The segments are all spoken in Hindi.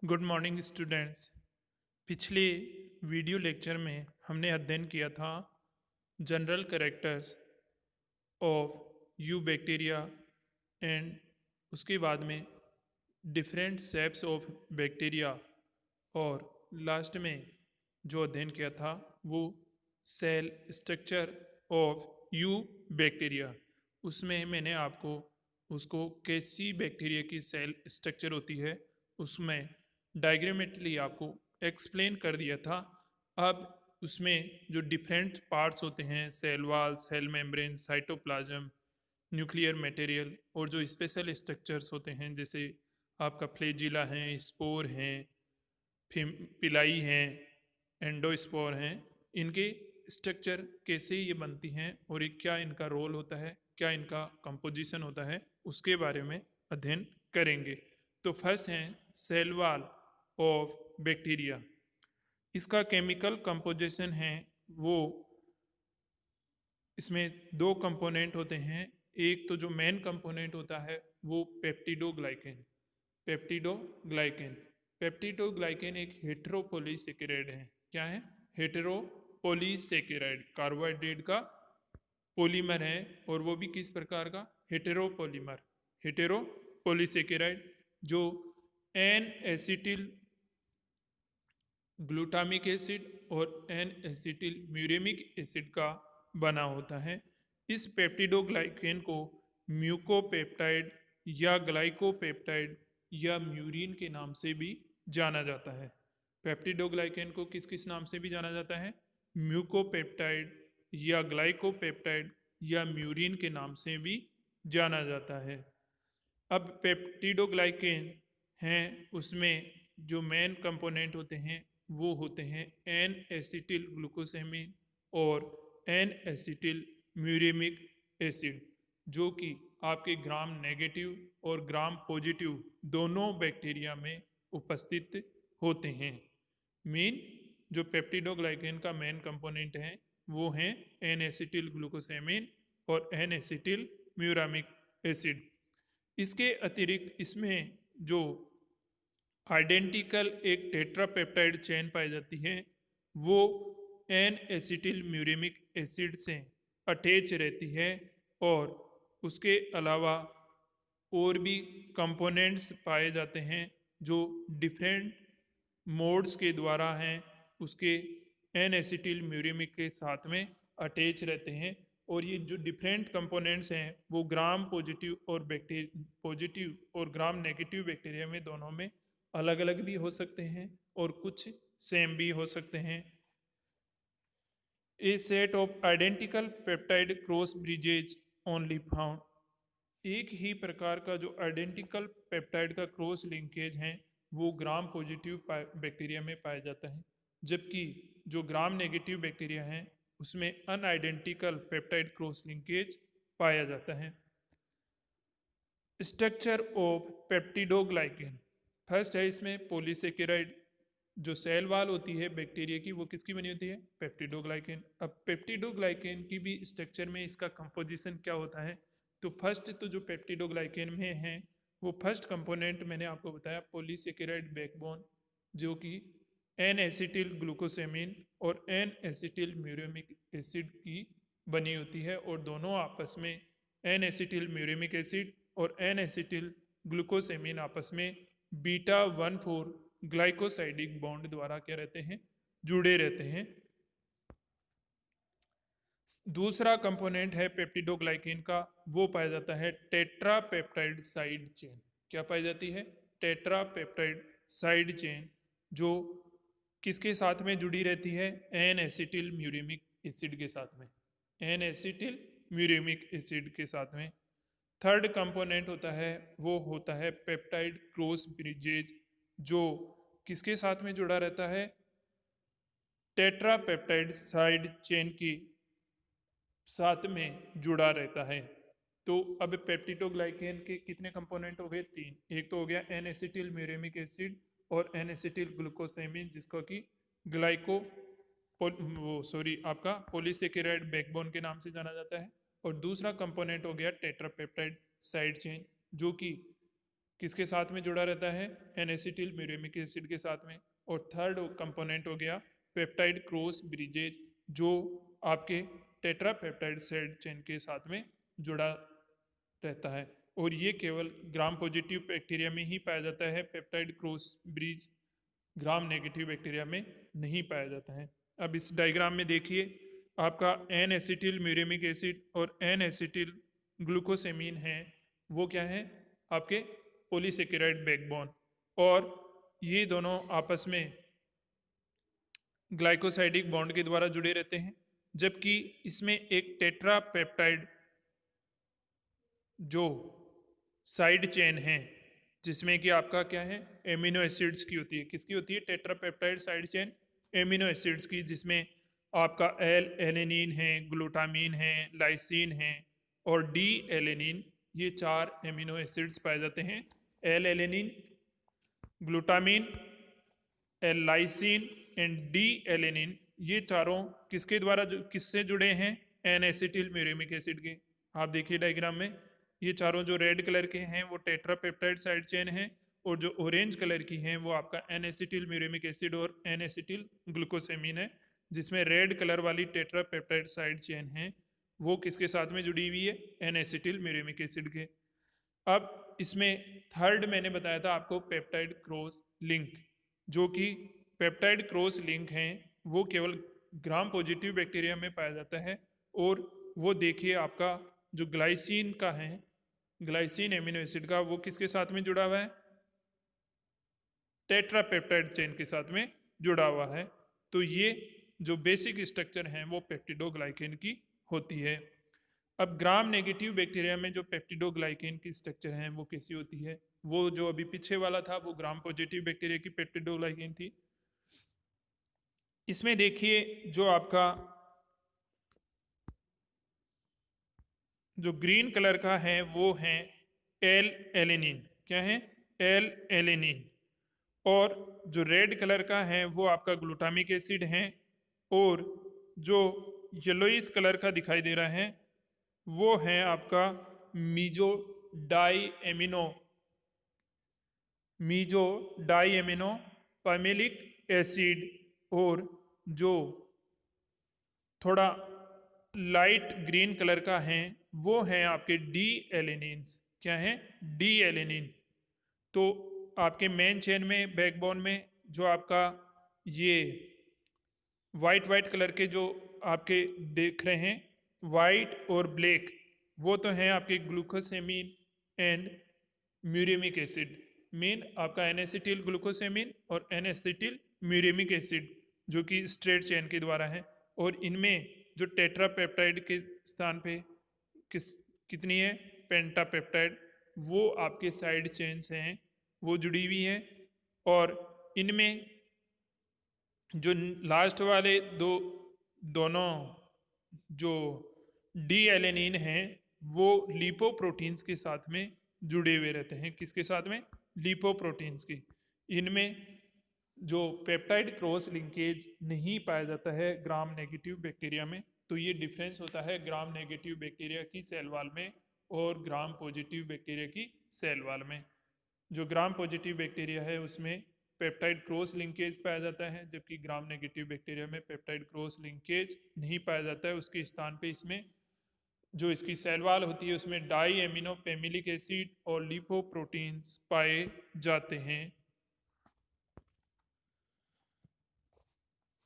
Good morning students. पिछले वीडियो लेक्चर में हमने अध्ययन किया था general characters of eubacteria and उसके बाद में डिफरेंट शेप्स ऑफ बैक्टीरिया, और लास्ट में जो अध्ययन किया था वो cell structure of eubacteria. उसमें मैंने आपको उसको कैसी बैक्टीरिया की सेल स्ट्रक्चर होती है उसमें डायग्रामेटिकली आपको एक्सप्लेन कर दिया था। अब उसमें जो डिफरेंट पार्ट्स होते हैं, cell wall, cell membrane, cytoplasm, nuclear material, और जो स्पेशल स्ट्रक्चर्स होते हैं जैसे आपका फ्लैजिला हैं, स्पोर हैं, पिलाई हैं, एंडोस्पोर हैं, इनके स्ट्रक्चर कैसे ये बनती हैं और ये क्या इनका रोल होता है, क्या इनका कंपोजिशन होता है, उसके बारे में अध्ययन करेंगे। तो फर्स्ट है सेल वॉल ऑफ बैक्टीरिया। इसका केमिकल कंपोजिशन है वो, इसमें दो कंपोनेंट होते हैं। एक तो जो मेन कंपोनेंट होता है वो पेप्टिडोग्लाइकेन। पेप्टिडोग्लाइकेन पेप्टिडोग्लाइकेन एक हेटेरोपॉलीसेकेराइड है। क्या है? हेटेरोपॉलीसेकेराइड, कार्बोहाइड्रेट का पॉलीमर है, और वो भी किस प्रकार का? हेटेरोपॉलीमर, हेटेरोपॉलीसेकेराइड, जो एन एसिटिल ग्लूटामिक एसिड और एन एसिटिल म्यूरेमिक एसिड का बना होता है। इस पेप्टिडोग्लाइकेन को म्यूकोपेप्टाइड या ग्लाइकोपेप्टाइड या म्यूरिन के नाम से भी जाना जाता है। पेप्टिडोग्लाइकेन को किस किस नाम से भी जाना जाता है? म्यूकोपेप्टाइड या ग्लाइकोपेप्टाइड या म्यूरिन के नाम से भी जाना जाता है। अब पेप्टिडोग्लाइकेन हैं, उसमें जो मेन कंपोनेंट होते हैं वो होते हैं एन एसिटिल ग्लूकोसेमिन और एन एसिटिल म्यूरेमिक एसिड, जो कि आपके ग्राम नेगेटिव और ग्राम पॉजिटिव दोनों बैक्टीरिया में उपस्थित होते हैं। मेन जो पेप्टिडोग्लाइकेन का मेन कंपोनेंट है वो हैं एन एसिटिल ग्लूकोसेमिन और एन एसिटिल म्यूरामिक एसिड। इसके अतिरिक्त इसमें जो आइडेंटिकल एक टेट्रापेप्टाइड चेन पाई जाती है वो एन एसिटिल म्यूरेमिक एसिड से अटैच रहती है, और उसके अलावा और भी कंपोनेंट्स पाए जाते हैं जो डिफरेंट मोड्स के द्वारा हैं उसके एन एसिटिल म्यूरेमिक के साथ में अटैच रहते हैं। और ये जो डिफरेंट कंपोनेंट्स हैं वो ग्राम पॉजिटिव और पॉजिटिव और ग्राम नेगेटिव बैक्टीरिया में दोनों में अलग अलग भी हो सकते हैं और कुछ सेम भी हो सकते हैं। A set of identical peptide cross bridges only found. एक ही प्रकार का जो आइडेंटिकल पेप्टाइड का क्रॉस लिंकेज है वो ग्राम पॉजिटिव बैक्टीरिया में पाया जाता है, जबकि जो ग्राम नेगेटिव बैक्टीरिया हैं उसमें अनआइडेंटिकल पेप्टाइड क्रॉस लिंकेज पाया जाता है। Structure of peptidoglycan. फर्स्ट है इसमें पॉलीसेकेराइड। जो सेल वाल होती है बैक्टीरिया की वो किसकी बनी होती है? पेप्टिडोग्लाइकेन। अब पेप्टिडोग्लाइकेन की भी स्ट्रक्चर में इसका कंपोजिशन क्या होता है? तो फर्स्ट तो जो पेप्टिडोग्लाइकेन में है वो फर्स्ट कंपोनेंट मैंने आपको बताया पॉलीसेकेराइड बैकबोन, जो कि एन एसिटिल ग्लूकोसेमिन और एन एसिटिल म्यूरेमिक एसिड की बनी होती है, और दोनों आपस में एन एसिटिल म्यूरेमिक एसिड और एन एसिटिल ग्लूकोसेमिन आपस में β14 ग्लाइकोसाइडिक बॉन्ड द्वारा क्या रहते हैं? जुड़े रहते हैं। दूसरा कंपोनेंट है पेप्टिडोग्लाइकेन का, वो पाया जाता है टेट्रापेप्टाइड साइड चेन। क्या पाई जाती है? टेट्रापेप्टाइड साइड चेन, जो किसके साथ में जुड़ी रहती है? एन एसिटिल म्यूरेमिक एसिड के साथ में, एन एसिटिल म्यूरेमिक एसिड के साथ में। थर्ड कंपोनेंट होता है वो होता है पेप्टाइड क्रॉस ब्रिजेज, जो किसके साथ में जुड़ा रहता है? टेट्रापेप्टाइड साइड चेन की साथ में जुड़ा रहता है। तो अब पेप्टिडोग्लाइकेन के कितने कंपोनेंट हो गए? तीन। एक तो हो गया एन एसिटिल म्यूरेमिक एसिड और एन एसिटिल ग्लूकोसेमिन, जिसको कि ग्लाइको आपका पॉलीसेकेराइड बैकबोन के नाम से जाना जाता है। और दूसरा कंपोनेंट हो गया टेट्रापेप्टाइड साइड चेन, जो कि किसके साथ में जुड़ा रहता है, एन एसिटिल म्यूरेमिक एसिड के साथ में। और थर्ड कंपोनेंट हो गया पेप्टाइड क्रॉस ब्रिजेज, जो आपके टेट्रापेप्टाइड साइड चेन के साथ में जुड़ा रहता है। और ये केवल ग्राम पॉजिटिव बैक्टीरिया में ही पाया जाता है, पेप्टाइड क्रॉस ब्रिज ग्राम नेगेटिव बैक्टीरिया में नहीं पाया जाता है। अब इस डायग्राम में देखिए, आपका एन एसिटिल म्यूरेमिक एसिड और एन एसिटिल ग्लूकोसेमीन है, वो क्या है, आपके पॉलीसेकेराइड बैकबोन, और ये दोनों आपस में ग्लाइकोसाइडिक बॉन्ड के द्वारा जुड़े रहते हैं। जबकि इसमें एक टेट्रा पेप्टाइड जो साइड चेन है, जिसमें कि आपका क्या है, एमिनो एसिड्स की होती है। किसकी होती है, tetra peptide side chain amino acids की, जिसमें आपका एल एलेनिन है, ग्लूटामीन है, लाइसिन है और डी एलेनिन, ये 4 एमिनो एसिड्स पाए जाते हैं। L alanine, glutamine, L lysine and D alanine, ये चारों किसके द्वारा किससे जुड़े हैं, एन एसिटिल म्यूरेमिक एसिड के। आप देखिए डायग्राम में, ये चारों जो रेड कलर के हैं वो टेट्रापेप्टाइड साइड चेन है, और जो ऑरेंज कलर की हैं वो आपका एन एसिटिल म्यूरेमिक एसिड और एन एसिटिल ग्लूकोसेमीन है। जिसमें रेड कलर वाली टेट्रापेप्टाइड साइड चेन है वो किसके साथ में जुड़ी हुई है, एन एसिटिल म्यूरेमिक एसिड के। अब इसमें थर्ड मैंने बताया था आपको पेप्टाइड क्रॉस लिंक, जो कि पेप्टाइड क्रॉस लिंक हैं वो केवल ग्राम पॉजिटिव बैक्टीरिया में पाया जाता है। और वो देखिए आपका जो ग्लाइसिन का है, ग्लाइसिन एमिनो एसिड का, वो किसके साथ में जुड़ा हुआ है, टेट्रापेप्टाइड चेन के साथ में जुड़ा हुआ है। तो ये जो बेसिक स्ट्रक्चर हैं वो पेप्टिडोग्लाइकेन की होती है। अब ग्राम नेगेटिव बैक्टीरिया में जो पेप्टिडोग्लाइकेन की स्ट्रक्चर है वो कैसी होती है, वो जो अभी पीछे वाला था वो ग्राम पॉजिटिव बैक्टीरिया की पेप्टिडोग्लाइकेन थी। इसमें देखिए जो आपका जो ग्रीन कलर का है वो है एल एलेनिन, क्या है, एल एलेनिन। और जो रेड कलर का है वो आपका ग्लूटामिक एसिड है। और जो येलोइस कलर का दिखाई दे रहा है वो है आपका meso die amino, meso die amino पैमेलिक acid. और जो थोड़ा लाइट ग्रीन कलर का है वो है आपके डी एलेनिन्स, क्या है, डी एलेनिन। तो आपके मेन चेन में बैकबोन में जो आपका ये वाइट वाइट कलर के जो आपके देख रहे हैं, वाइट और ब्लैक, वो तो हैं आपके ग्लूकोसेमीन एंड म्यूरेमिक एसिड। मीन आपका एन एसिटिल ग्लूकोसेमीन और एन एसिटिल म्यूरेमिक एसिड, जो कि स्ट्रेट चेन के द्वारा है। और इनमें जो टेट्रापेप्टाइड के स्थान पे किस कितनी है, पेंटापेप्टाइड, वो आपके साइड चेन्स हैं वो जुड़ी हुई हैं। और इनमें जो लास्ट वाले दोनों जो डी एलेनिन हैं वो लिपोप्रोटीन्स के साथ में जुड़े हुए रहते हैं। किसके साथ में, लिपोप्रोटीन्स की। इनमें जो पेप्टाइड क्रॉस लिंकेज नहीं पाया जाता है ग्राम नेगेटिव बैक्टीरिया में। तो ये डिफरेंस होता है ग्राम नेगेटिव बैक्टीरिया की सेल वॉल में और ग्राम पॉजिटिव बैक्टीरिया की सेल वॉल में। जो ग्राम पॉजिटिव बैक्टीरिया है उसमें पेप्टाइड क्रॉस लिंकेज पाया जाता है, जबकि ग्राम नेगेटिव बैक्टीरिया में पेप्टाइड क्रॉस लिंकेज नहीं पाया जाता है। उसके स्थान पे इसमें जो इसकी सेल वॉल होती है उसमें डाई एमिनो पैमिलिक एसिड और लिपोप्रोटीन्स पाए जाते हैं।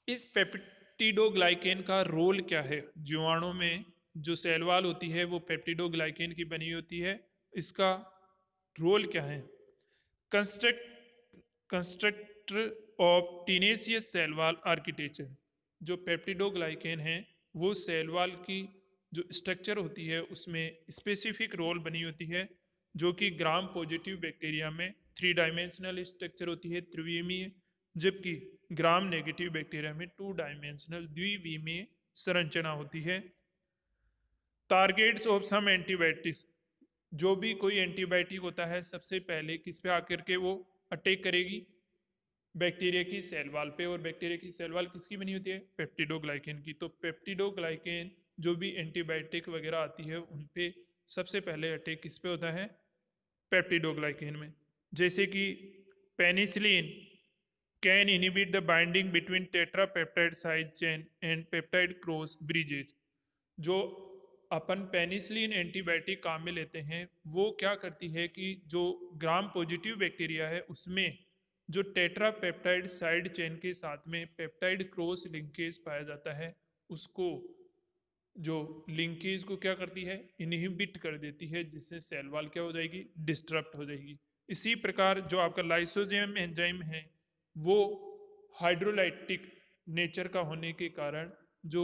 इस पेप्टिडोग्लाइकेन का रोल क्या है, जीवाणु में जो सेल वॉल होती है वो पेप्टिडोग्लाइकेन की बनी होती है, इसका रोल क्या है। Constructor of tenacious cell wall architecture, जो पेप्टिडोग्लाइकेन है वो सेल वॉल की जो स्ट्रक्चर होती है उसमें स्पेसिफिक रोल बनी होती है, जो कि ग्राम पॉजिटिव बैक्टीरिया में 3 डायमेंशनल स्ट्रक्चर होती है, त्रिविमीय, जबकि ग्राम नेगेटिव बैक्टीरिया में 2 डायमेंशनल द्विविमीय संरचना होती है। टारगेट्स ऑफ सम एंटीबायोटिक्स, जो भी कोई एंटीबायोटिक होता है सबसे पहले किस पे आकर के वो अटैक करेगी, बैक्टीरिया की सेल वॉल पे। और बैक्टीरिया की सेल वॉल किसकी बनी होती है, पेप्टिडोग्लाइकेन की। तो पेप्टिडोग्लाइकेन जो भी एंटीबायोटिक वगैरह आती है उन पे सबसे पहले अटैक किस पे होता है, पेप्टिडोग्लाइकेन में। जैसे कि penicillin can inhibit the binding between tetrapeptide side chain and peptide cross bridges. जो अपन पेनिसिलिन एंटीबायोटिक काम में लेते हैं वो क्या करती है कि जो ग्राम पॉजिटिव बैक्टीरिया है उसमें जो टेट्रापेप्टाइड साइड चेन के साथ में पेप्टाइड क्रॉस लिंकेज पाया जाता है उसको, जो लिंकेज को क्या करती है, इनहिबिट कर देती है, जिससे सेल वॉल क्या हो जाएगी, डिस्टर्ब हो जाएगी। इसी प्रकार जो आपका लाइसोजाइम एंजाइम है वो हाइड्रोलाइटिक नेचर का होने के कारण जो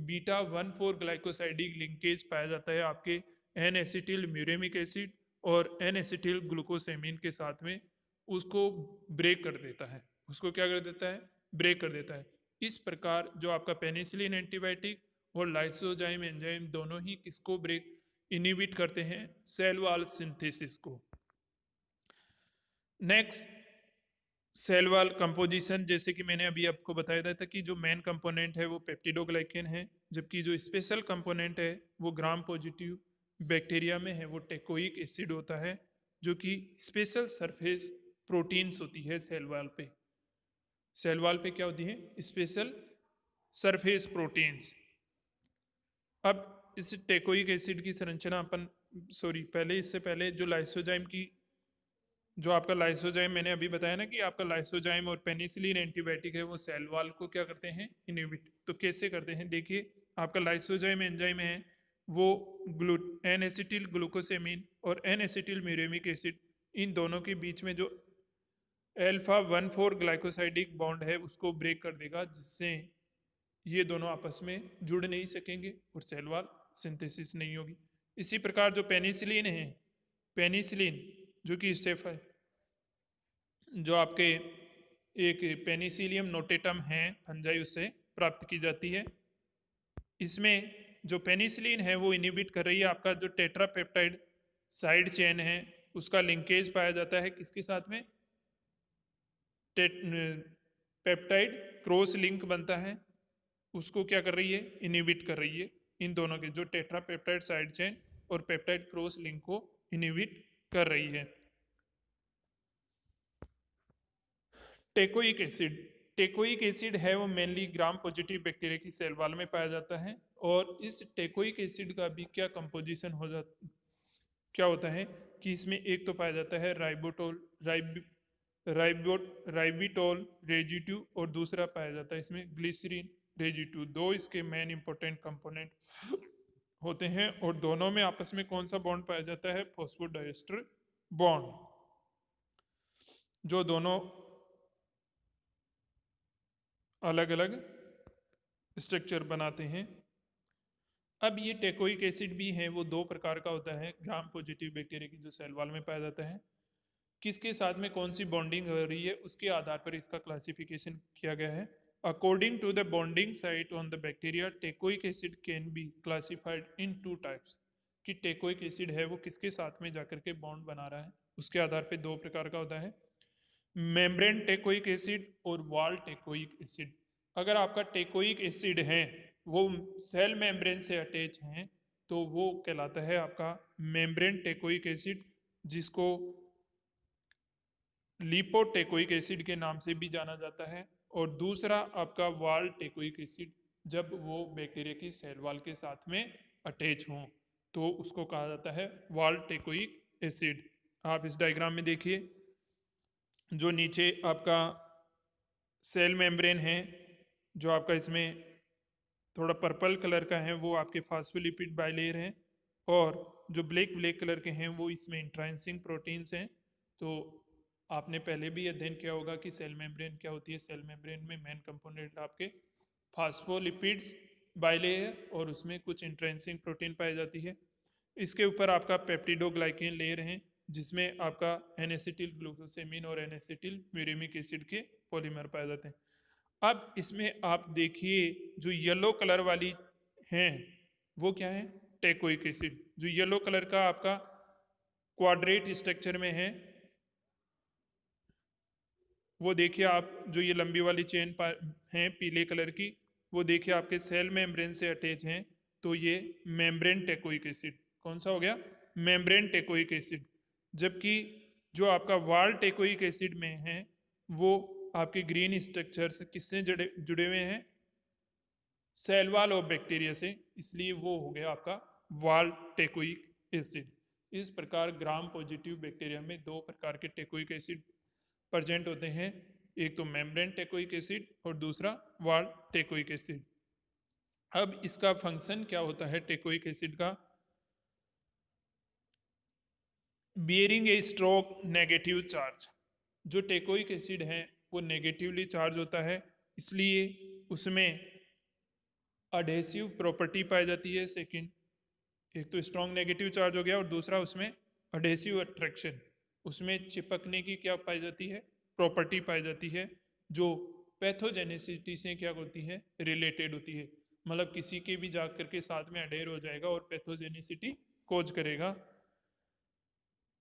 बीटा 1,4 ग्लाइकोसाइडिक लिंकेज पाया जाता है आपके एन एसिटिल म्यूरेमिक एसिड और एन एसिटिल ग्लूकोसेमिन के साथ में, उसको ब्रेक कर देता है। उसको क्या कर देता है, ब्रेक कर देता है। इस प्रकार जो आपका पेनिसिलिन एंटीबायोटिक और लाइसोजाइम एंजाइम दोनों ही किसको ब्रेक इनिबिट करते हैं, सेल वॉल सिंथेसिस को। नेक्स्ट, सेल वॉल कंपोजिशन, जैसे कि मैंने अभी आपको बताया था कि जो मेन कंपोनेंट है वो पेप्टिडोग्लाइकेन है, जबकि जो स्पेशल कंपोनेंट है वो ग्राम पॉजिटिव बैक्टीरिया में है वो टेकोइक एसिड होता है, जो कि स्पेशल सरफेस प्रोटीन्स होती है सेल वॉल पे। सेल वॉल पे क्या होती है, स्पेशल सरफेस प्रोटीन्स। अब इस टेकोइक एसिड की संरचना अपन, सॉरी पहले इससे पहले जो लाइसोजाइम की, जो आपका लाइसोजाइम मैंने अभी बताया ना कि आपका लाइसोजाइम और पेनिसिलिन एंटीबायोटिक है वो सेल वॉल को क्या करते हैं, इनहिबिट। तो कैसे करते हैं, देखिए आपका लाइसोजाइम एंजाइम है वो एन एसिटिल ग्लूकोसेमिन और एन एसिटिल म्यूरेमिक एसिड, इन दोनों के बीच में जो अल्फा 1,4 ग्लाइकोसाइडिक बॉन्ड है उसको ब्रेक कर देगा, जिससे ये दोनों आपस में जुड़ नहीं सकेंगे और सेल वॉल सिंथेसिस नहीं होगी। इसी प्रकार जो पेनिसिलिन है, पेनिसिलिन जो कि स्टेफ है, जो आपके एक पेनिसिलियम नोटेटम है फंजाई, उससे प्राप्त की जाती है। इसमें जो पेनिसिलिन है वो इनिबिट कर रही है आपका जो टेट्रापेप्टाइड साइड चेन है उसका लिंकेज पाया जाता है किसके साथ में, पेप्टाइड क्रॉस लिंक बनता है, उसको क्या कर रही है, इनिबिट कर रही है। इन दोनों के जो टेट्रापेप्टाइड साइड चेन और पेप्टाइड क्रॉस लिंक को इनिबिट कर रही है। टेकोइक एसिड, टेकोइक एसिड है वो मेनली ग्राम पॉजिटिव बैक्टीरिया की सेल वॉल में पाया जाता है, और इस टेकोइक एसिड का भी क्या कंपोजिशन हो जाता, क्या होता है कि इसमें एक तो पाया जाता है राइबोटोल राइबिटोल रेजिड्यू, और दूसरा पाया जाता है इसमें ग्लिसरीन रेजिड्यू। दो इसके मेन इंपॉर्टेंट कंपोनेंट होते हैं, और दोनों में आपस में कौन सा बॉन्ड पाया जाता है, फॉस्फोडाइएस्टर बॉन्ड, जो दोनों अलग अलग स्ट्रक्चर बनाते हैं। अब ये टेकोइक एसिड भी है वो दो प्रकार का होता है ग्राम पॉजिटिव बैक्टीरिया की जो सेल वॉल में पाया जाता है, किसके साथ में कौन सी बॉन्डिंग हो रही है उसके आधार पर इसका क्लासिफिकेशन किया गया है। According to the bonding site on the bacteria, teichoic acid can be classified in two types, कि टेकोइक एसिड है वो किसके साथ में जाकर के बॉन्ड बना रहा है, उसके आधार पर दो प्रकार का होता है, मेम्ब्रेन टेकोइक एसिड और वॉल टेकोइक एसिड। अगर आपका टेकोइक एसिड है वो सेल मेम्ब्रेन से अटैच हैं तो वो कहलाता है आपका मेम्ब्रेन टेकोइक एसिड, जिसको लिपोटेकोइक एसिड के नाम से भी जाना जाता है। और दूसरा आपका वॉल टेकोइक एसिड, जब वो बैक्टीरिया की सेल वॉल के साथ में अटैच हों तो उसको कहा जाता है वॉल टेकोइक एसिड। आप इस डायग्राम में देखिए, जो नीचे आपका सेल मेम्ब्रेन है, जो आपका इसमें थोड़ा पर्पल कलर का है वो आपके फास्फोलिपिड बाइलेयर हैं, और जो ब्लैक ब्लैक कलर के हैं वो इसमें इंट्रांसिक प्रोटीन्स हैं। तो आपने पहले भी अध्ययन किया होगा कि सेल मेम्ब्रेन क्या होती है। सेल मेम्ब्रेन में मेन कंपोनेंट आपके फास्फोलिपिड्स बाइलेयर और उसमें कुछ इंट्रांसिक प्रोटीन पाई जाती है। इसके ऊपर आपका पेप्टिडोग्लाइकेन लेयर है, जिसमें आपका एन एसिटिल ग्लूकोसेमिन और एन एसिटिल म्यूरेमिक एसिड के पॉलीमर पाए जाते हैं। अब इसमें आप देखिए जो येलो कलर वाली हैं वो क्या है, टेकोइक एसिड। जो येलो कलर का आपका क्वाड्रेट स्ट्रक्चर में है वो देखिए आप, जो ये लंबी वाली चेन है पीले कलर की, वो देखिए आपके सेल मेम्ब्रेन से अटैच हैं, तो ये मेम्ब्रेन टेकोइक एसिड कौन सा हो गया, मेम्ब्रेन टेकोइक एसिड। जबकि जो आपका वाल टेकोइक एसिड में है वो आपके ग्रीन स्ट्रक्चर्स किससे जुड़े जुड़े हुए हैं, सेल वॉल ऑफ बैक्टीरिया से, इसलिए वो हो गया आपका वाल टेकोइक एसिड। इस प्रकार ग्राम पॉजिटिव बैक्टीरिया में दो प्रकार के टेकोइक एसिड प्रेजेंट होते हैं, एक तो मेम्ब्रेन टेकोइक एसिड और दूसरा वाल टेकोइक एसिड। अब इसका फंक्शन क्या होता है टेकोइक एसिड का, bearing a strong negative charge. जो टेकोइक एसिड है वो नेगेटिवली चार्ज होता है, इसलिए उसमें अडेसिव प्रॉपर्टी पाई जाती है। सेकंड, एक तो स्ट्रॉन्ग नेगेटिव चार्ज हो गया और दूसरा उसमें अडेसिव अट्रैक्शन, उसमें चिपकने की क्या पाई जाती है, प्रॉपर्टी पाई जाती है, जो पैथोजेनिसिटी से क्या होती है, रिलेटेड होती है। मतलब किसी के भी जा करके साथ में अडेयर हो जाएगा और पैथोजेनिसिटी कोज करेगा।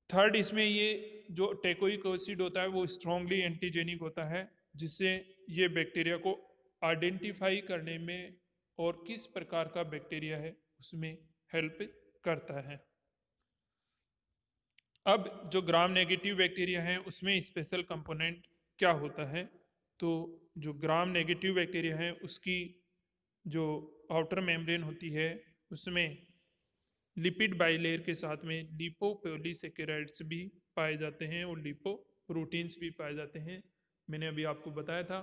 थर्ड, इसमें ये जो टेकोइक एसिड होता है वो स्ट्रांगली एंटीजेनिक होता है, जिससे ये बैक्टीरिया को आइडेंटिफाई करने में और किस प्रकार का बैक्टीरिया है उसमें हेल्प करता है। अब जो ग्राम नेगेटिव बैक्टीरिया है उसमें स्पेशल कंपोनेंट क्या होता है, तो जो ग्राम नेगेटिव बैक्टीरिया है उसकी जो आउटर मेम्ब्रेन होती है उसमें लिपिड बाइलेयर के साथ में लिपोपॉलीसेकेराइड्स भी पाए जाते हैं और लिपोप्रोटीन्स भी पाए जाते हैं। मैंने अभी आपको बताया था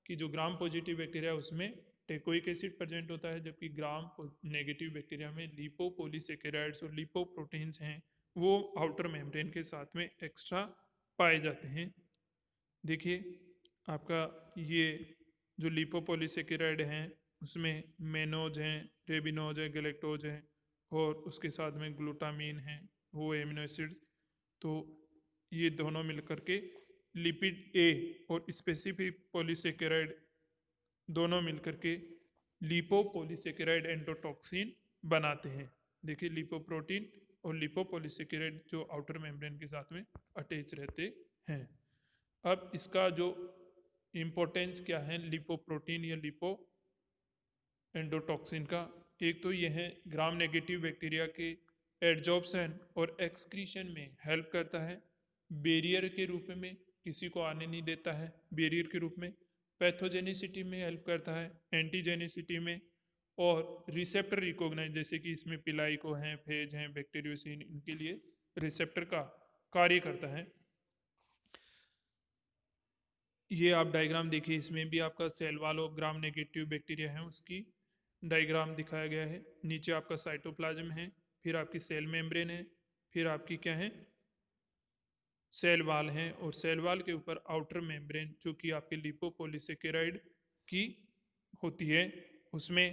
कि जो ग्राम पॉजिटिव बैक्टीरिया है उसमें टेकोइक एसिड प्रेजेंट होता है, जबकि ग्राम नेगेटिव बैक्टीरिया में लिपोपॉलीसेकेराइड्स और लिपोप्रोटीन्स हैं वो आउटर मेम्ब्रेन के साथ में एक्स्ट्रा पाए जाते हैं। देखिए आपका ये जो लिपोपॉलीसेकेराइड हैं उसमें मेनोज हैं, रेबिनोज है, गैलेक्टोज है और उसके साथ में ग्लूटामीन है, वो एमिनो एसिड्स। तो ये दोनों मिलकर के लिपिड ए और स्पेसिफिक पॉलीसेकेराइड दोनों मिलकर के लिपोपॉलीसेकेराइड एंडोटॉक्सिन बनाते हैं। देखिए लिपोप्रोटीन और लिपोपॉलीसेकेराइड जो आउटर मेम्ब्रेन के साथ में अटैच रहते हैं। अब इसका जो इम्पोर्टेंस क्या है लिपोप्रोटीन या लिपो एंडोटॉक्सिन का, एक तो यह है ग्राम नेगेटिव बैक्टीरिया के एड्जॉर्प्शन और एक्सक्रीशन में हेल्प करता है, बैरियर के रूप में किसी को आने नहीं देता है, बैरियर के रूप में पैथोजेनिसिटी में हेल्प करता है, एंटीजेनिसिटी में, और रिसेप्टर रिकॉग्नाइज जैसे कि इसमें पिलाइको हैं, फेज हैं, बैक्टीरियोसिन, इनके लिए रिसेप्टर का कार्य करता है। ये आप डायग्राम देखिए, इसमें भी आपका cell wall of gram negative bacteria है उसकी डायग्राम दिखाया गया है। नीचे आपका साइटोप्लाज्म है, फिर आपकी सेल मेम्ब्रेन है, फिर आपकी क्या है, सेल वॉल है, और सेल वॉल के ऊपर आउटर मेम्ब्रेन जो कि आपके लिपोपॉलीसेकेराइड की होती है, उसमें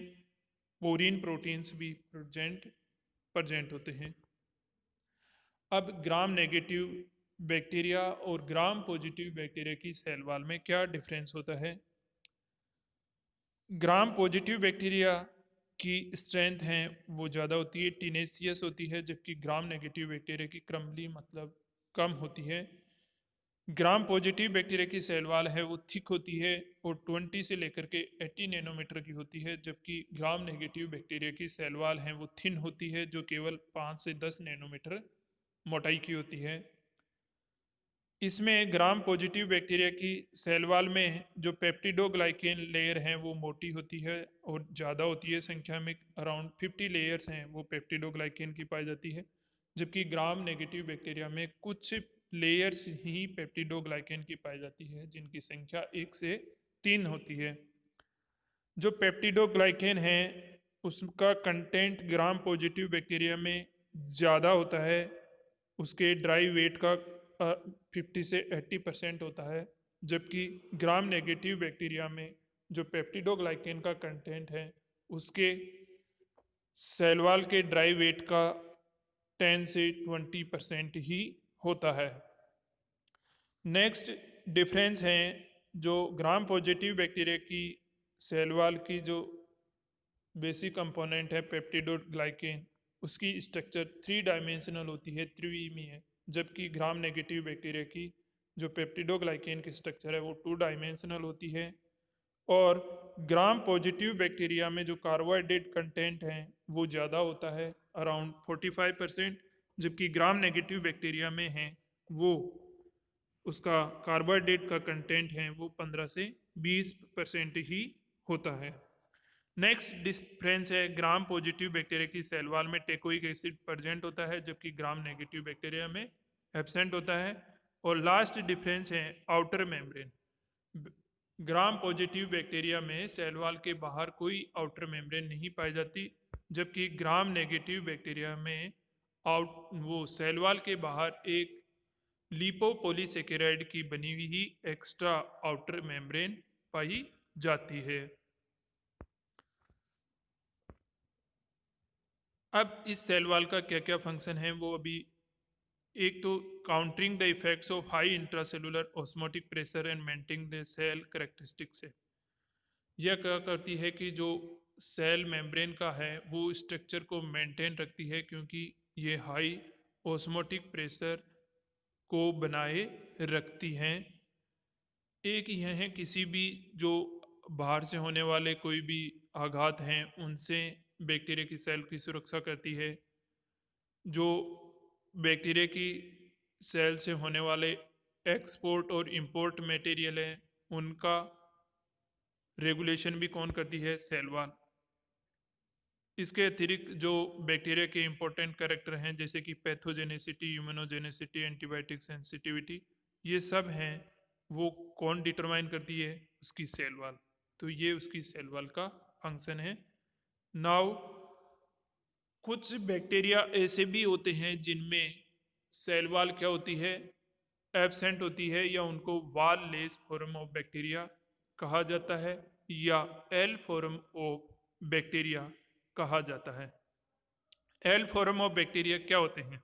पोरीन प्रोटीन्स भी प्रेजेंट होते हैं। अब ग्राम नेगेटिव बैक्टीरिया और ग्राम पॉजिटिव बैक्टीरिया की सेल वॉल में क्या डिफरेंस होता है। ग्राम पॉजिटिव बैक्टीरिया की स्ट्रेंथ है वो ज़्यादा होती है, टीनेसियस होती है, जबकि ग्राम नेगेटिव बैक्टीरिया की क्रमली मतलब कम होती है। ग्राम पॉजिटिव बैक्टीरिया की सेल वॉल है वो थिक होती है और 20 से लेकर के 80 नैनोमीटर की होती है, जबकि ग्राम नेगेटिव बैक्टीरिया की सेल वॉल है वो थिन होती है जो केवल 5 से 10 नैनोमीटर मोटाई की होती है। इसमें ग्राम पॉजिटिव बैक्टीरिया की सेल वॉल में जो पेप्टिडोग्लाइकेन लेयर हैं वो मोटी होती है और ज़्यादा होती है संख्या में, अराउंड 50 लेयर्स हैं वो पेप्टिडोग्लाइकेन की पाई जाती है, जबकि ग्राम नेगेटिव बैक्टीरिया में कुछ लेयर्स ही पेप्टिडोग्लाइकेन की पाई जाती है जिनकी संख्या 1 से 3 होती है। जो पेप्टिडोग्लाइकेन है उसका कंटेंट ग्राम पॉजिटिव बैक्टीरिया में ज़्यादा होता है, उसके ड्राई वेट का 50 से 80% होता है, जबकि ग्राम नेगेटिव बैक्टीरिया में जो पेप्टिडोग्लाइकेन का कंटेंट है उसके सेल वॉल के ड्राई वेट का 10 से 20% ही होता है। नेक्स्ट डिफरेंस है जो ग्राम पॉजिटिव बैक्टीरिया की सेल वॉल की जो बेसिक कंपोनेंट है पेप्टिडोग्लाइकेन, उसकी स्ट्रक्चर 3 डायमेंशनल होती है, त्रिविमीय है, जबकि ग्राम नेगेटिव बैक्टीरिया की जो पेप्टिडोग्लाइकेन की स्ट्रक्चर है वो 2 डायमेंशनल होती है। और ग्राम पॉजिटिव बैक्टीरिया में जो कार्बोहाइड्रेट कंटेंट है वो ज़्यादा होता है, अराउंड 45%, जबकि ग्राम नेगेटिव बैक्टीरिया में है वो उसका कार्बोहाइड्रेट का कंटेंट है वो 15 से 20% ही होता है। नेक्स्ट डिफरेंस है, ग्राम पॉजिटिव बैक्टीरिया की सेल वॉल में टेकोइक एसिड प्रेजेंट होता है जबकि ग्राम नेगेटिव बैक्टीरिया में एब्सेंट होता है। और लास्ट डिफरेंस है outer membrane. Gram positive bacteria में सेल वॉल के बाहर कोई आउटर मेम्ब्रेन नहीं पाई जाती, जबकि ग्राम नेगेटिव बैक्टीरिया में आउट वो सेल वॉल के बाहर एक लिपोपोलीसेकेराइड की बनी हुई ही एक्स्ट्रा आउटर मेम्ब्रेन पाई जाती है। अब इस सेल वॉल का क्या क्या फंक्शन है वो अभी, एक तो countering the effects of high intracellular osmotic pressure and maintaining the cell characteristics है। यह क्या करती है कि जो सेल मेम्ब्रेन का है वो स्ट्रक्चर को मेंटेन रखती है, क्योंकि ये हाई ऑस्मोटिक प्रेशर को बनाए रखती हैं। एक यह है किसी भी जो बाहर से होने वाले कोई भी आघात हैं उनसे बैक्टीरिया की सेल की सुरक्षा करती है। जो बैक्टीरिया की सेल से होने वाले एक्सपोर्ट और इंपोर्ट मटेरियल है उनका रेगुलेशन भी कौन करती है, सेल वॉल। इसके अतिरिक्त जो बैक्टीरिया के इंपॉर्टेंट कैरेक्टर हैं जैसे कि पैथोजेनेसिटी, इम्यूनोजेनेसिटी, एंटीबायोटिक सेंसिटिविटी, ये सब हैं वो कौन डिटरमाइन करती है, उसकी सेल वॉल। तो ये उसकी सेल वॉल का फंक्शन है। नाउ कुछ बैक्टीरिया ऐसे भी होते हैं जिनमें सेल वॉल क्या होती है, एब्सेंट होती है, या उनको wall less form of bacteria कहा जाता है या एल फॉर्म ऑफ बैक्टीरिया कहा जाता है। एल फॉर्म ऑफ बैक्टीरिया क्या होते हैं?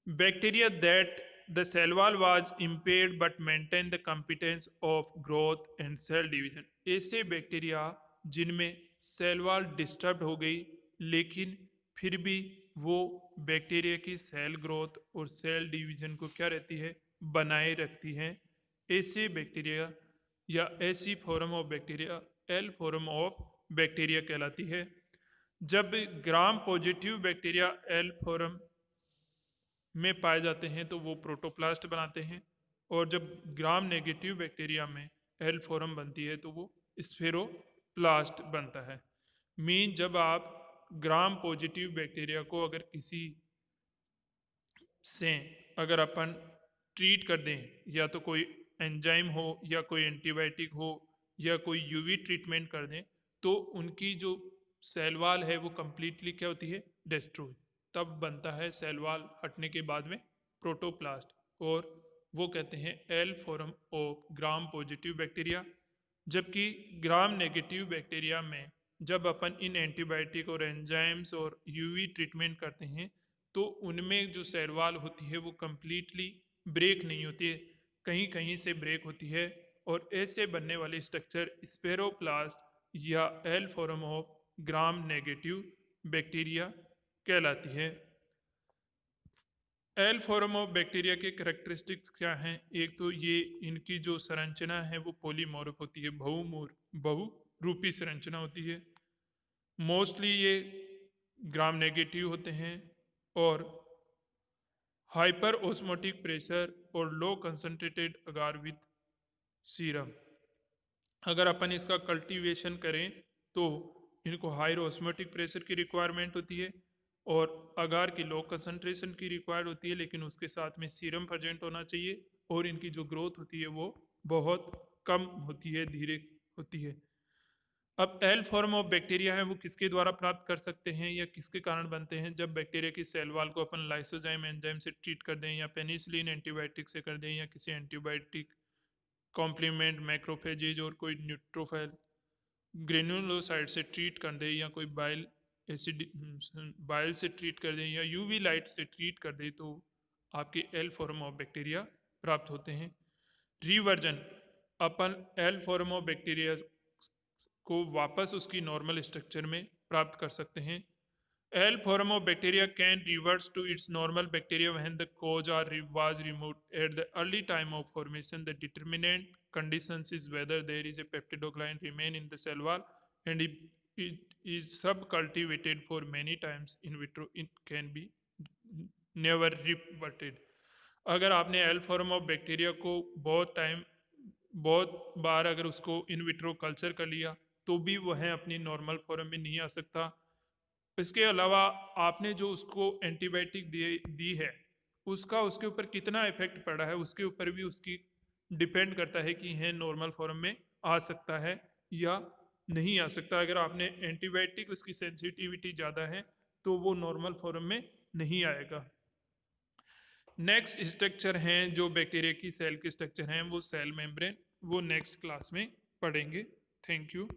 Bacteria that the cell wall was impaired but maintain the competence of growth and cell division। ऐसे बैक्टीरिया जिनमें सेल वॉल डिस्टर्ब हो गई लेकिन फिर भी वो बैक्टीरिया की सेल ग्रोथ और सेल डिवीजन को क्या रहती है, बनाए रखती हैं। ऐसे बैक्टीरिया या ऐसी form of bacteria L form of bacteria कहलाती है। जब gram positive bacteria L form में पाए जाते हैं तो वो प्रोटोप्लास्ट बनाते हैं, और जब ग्राम नेगेटिव बैक्टीरिया में एल फॉर्म बनती है तो वो स्फेरोप्लास्ट बनता है। मीन जब आप ग्राम पॉजिटिव बैक्टीरिया को अगर किसी से अगर अपन ट्रीट कर दें, या तो कोई एंजाइम हो या कोई एंटीबायोटिक हो या कोई यूवी ट्रीटमेंट कर दें, तो उनकी जो सेल वॉल है वो कंप्लीटली क्या होती है, डिस्ट्रॉय। तब बनता है सेल वॉल हटने के बाद में प्रोटोप्लास्ट, और वो कहते हैं L form of gram positive bacteria. जबकि ग्राम नेगेटिव बैक्टीरिया में जब अपन इन एंटीबायोटिक और एंजाइम्स और यूवी ट्रीटमेंट करते हैं तो उनमें जो सेल वॉल होती है वो कंप्लीटली ब्रेक नहीं होती है, कहीं कहीं से ब्रेक होती है, और ऐसे बनने वाले स्ट्रक्चर स्पेरोप्लास्ट या L form of gram negative bacteria कहलाती है। एल फॉर्म ऑफ बैक्टीरिया के करेक्टरिस्टिक्स क्या हैं? एक तो ये इनकी जो संरचना है वो पॉलीमॉर्फ होती है, बहुरूपी संरचना होती है। मोस्टली ये ग्राम नेगेटिव होते हैं और हाइपर ऑस्मोटिक प्रेशर और लो कंसंट्रेटेड अगार विथ सीरम। अगर अपन इसका कल्टीवेशन करें तो इनको हाई ऑस्मोटिक प्रेशर की रिक्वायरमेंट होती है और अगार की लो कंसंट्रेशन की रिक्वायर्ड होती है, लेकिन उसके साथ में सीरम प्रेजेंट होना चाहिए, और इनकी जो ग्रोथ होती है वो बहुत कम होती है, धीरे होती है। अब एल फॉर्म ऑफ बैक्टीरिया है वो किसके द्वारा प्राप्त कर सकते हैं या किसके कारण बनते हैं? जब बैक्टीरिया की सेल वॉल को अपन लाइसोजाइम एंजाइम से ट्रीट कर दें, या पेनिसिलिन एंटीबायोटिक से कर दें, या किसी एंटीबायोटिक कॉम्प्लीमेंट मैक्रोफेजेज और कोई न्यूट्रोफिल ग्रेनुलोसाइड से ट्रीट कर दें, या कोई बाइल एसिड बाइल से ट्रीट कर दें, या यूवी लाइट से ट्रीट कर दें, तो आपके एल फॉर्म ऑफ बैक्टीरिया प्राप्त होते हैं। Reversion, upon L form of bacteria को वापस उसकी नॉर्मल स्ट्रक्चर में प्राप्त कर सकते हैं। L form of bacteria can reverse to its normal bacteria when the cause are was removed at the early time of formation. The determinant conditions is whether there is a peptidoglycan remain in the cell wall, and if it is subcultivated for many times in vitro it can be never reverted। अगर आपने एल फॉर्म ऑफ बैक्टीरिया को बहुत बार अगर उसको इन विट्रो कल्चर कर लिया तो भी वह अपनी नॉर्मल फॉर्म में नहीं आ सकता। इसके अलावा आपने जो उसको एंटीबायोटिक दी है उसका उसके ऊपर कितना इफेक्ट पड़ा है उसके ऊपर भी उसकी डिपेंड करता है कि यह नॉर्मल फॉर्म में आ सकता है या नहीं आ सकता। अगर आपने एंटीबायोटिक उसकी सेंसिटिविटी ज़्यादा है तो वो नॉर्मल फॉर्म में नहीं आएगा। नेक्स्ट स्ट्रक्चर हैं जो बैक्टीरिया की सेल के स्ट्रक्चर हैं वो सेल मेम्ब्रेन, वो नेक्स्ट क्लास में पढ़ेंगे। Thank you.